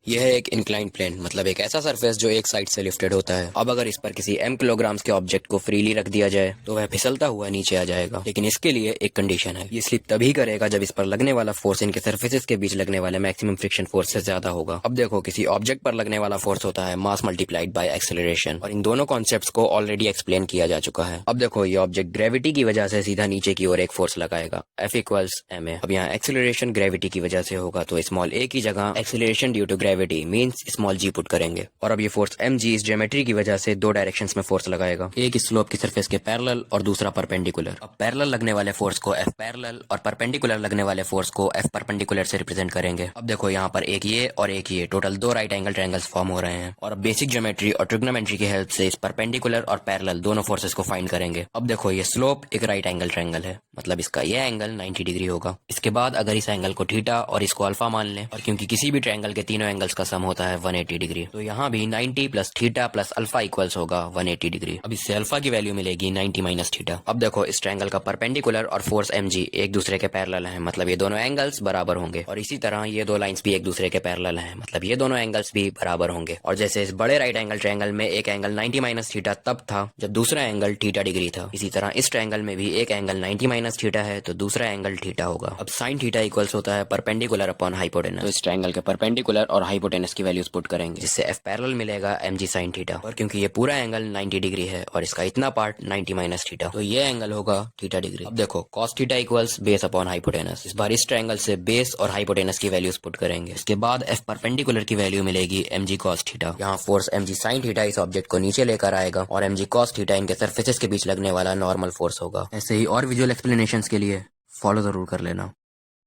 यह है एक इंक्लाइंड प्लेन, मतलब एक ऐसा सरफेस जो एक साइड से लिफ्टेड होता है। अब अगर इस पर किसी m किलोग्राम्स के ऑब्जेक्ट को फ्रीली रख दिया जाए तो वह फिसलता हुआ नीचे आ जाएगा। लेकिन इसके लिए एक कंडीशन है, ये स्लिप तभी करेगा जब इस पर लगने वाला फोर्स इनके सरफेसेस के बीच लगने वाले मैक्सिमम फ्रिक्शन फोर्स से ज्यादा होगा। अब देखो, किसी ऑब्जेक्ट पर लगने वाला फोर्स होता है मास मल्टीप्लाइड बाय एक्सेलरेशन, और इन दोनों कॉन्सेप्ट्स को ऑलरेडी एक्सप्लेन किया जा चुका है। अब देखो, ये ऑब्जेक्ट ग्रेविटी की वजह से सीधा नीचे की ओर एक फोर्स लगाएगा, F इक्वल्स ma। अब यहाँ एक्सेलरेशन ग्रेविटी की वजह से होगा, तो स्मॉल a की जगह acceleration due to gravity means small g put करेंगे। और अब ये फोर्स mg इस ज्योमेट्री की वजह से दो डायरेक्शंस में फोर्स लगाएगा, एक स्लोप की सरफेस के पैरेलल और दूसरा परपेंडिकुलर। अब पैरेलल लगने वाले फोर्स को F पैरेलल और परपेंडिकुलर लगने वाले फोर्स को F परपेंडिकुलर से रिप्रेजेंट करेंगे। अब देखो, यहाँ पर एक ये और एक ये टोटल दो राइट एंगल ट्रायंगल्स फॉर्म हो रहे हैं। और अब बेसिक ज्योमेट्री और ट्रिग्नोमेट्री की हेल्प से इस परपेंडिकुलर और पैरेलल दोनों फोर्सेस को फाइंड करेंगे। अब देखो, ये स्लोप एक राइट एंगल ट्रायंगल है, मतलब इसका ये एंगल 90 डिग्री होगा। इसके बाद अगर इस एंगल को थीटा और इसको अल्फा मान लें, और क्योंकि किसी भी ट्रायंगल के तीनों एंगल्स का सम होता है 180 डिग्री, तो यहाँ भी 90 plus theta plus alpha equals होगा 180 डिग्री। अब इससे अल्फा की वैल्यू मिलेगी 90 माइनस थीटा। अब देखो, इस ट्रायंगल का परपेंडिकुलर और फोर्स mg एक दूसरे के पैरेलल हैं, मतलब ये दोनों एंगल्स बराबर होंगे। और इसी तरह ये दो लाइंस भी एक दूसरे के पैरेलल हैं, मतलब ये दोनों एंगल्स भी बराबर होंगे। और जैसे इस बड़े राइट एंगल ट्रायंगल में एक एंगल 90 माइनस थीटा तब था जब दूसरा एंगल थीटा डिग्री था, इसी तरह इस ट्रायंगल में भी एक एंगल 90 माइनस थीटा है तो दूसरा एंगल थीटा होगा। अब साइन थीटा इक्वल्स होता है परपेंडिकुलर अपॉन हाइपोटेनस, तो इस ट्रायंगल के परपेंडिकुलर और हाइपोटेनस की वैल्यूज पुट करेंगे, जिससे F पैरेलल मिलेगा mg साइन थीटा। और क्योंकि ये पूरा एंगल 90 डिग्री है और इसका इतना पार्ट 90 माइनस थीटा, तो ये एंगल होगा थीटा डिग्री। अब देखो, cos theta equals base upon hypotenuse. इस बार इस ट्रायंगल से बेस और हाइपोटेनस की वैल्यूज पुट करेंगे। इसके बाद F परपेंडिकुलर की वैल्यू मिलेगी mg cos थीटा। यहाँ फोर्स mg साइन थीटा इस ऑब्जेक्ट को नीचे लेकर आएगा और mg cos थीटा इनके सरफेसेस के बीच लगने वाला नॉर्मल फोर्स होगा। ऐसे ही और विजुअल एक्सप्लेनेशंस के लिए फॉलो जरूर कर लेना।